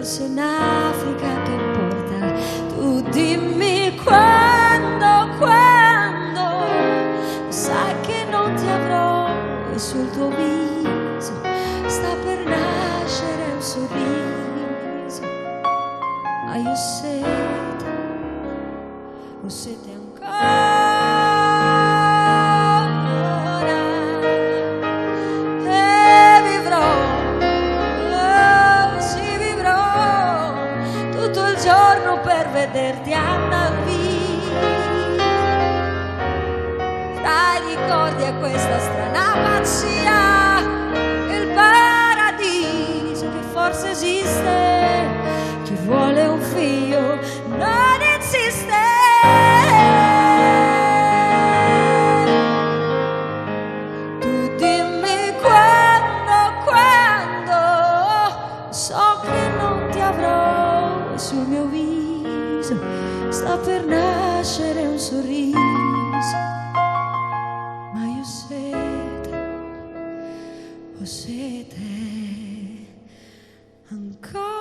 forse in Africa, che importa? Tu dimmi quando sai che non ti avrò, e sul tuo viso sta per nascere un sorriso. Ma io ho sete ancora, e vivrò, sì vivrò tutto il giorno per vederti andar via, tra i ricordi e questa strana pazzia, il paradiso che forse esiste, chi vuole un figlio non esiste. Tu dimmi quando so che non ti avrò, e sul mio viso sta per nascere un sorriso. Ma io ho sete ancora.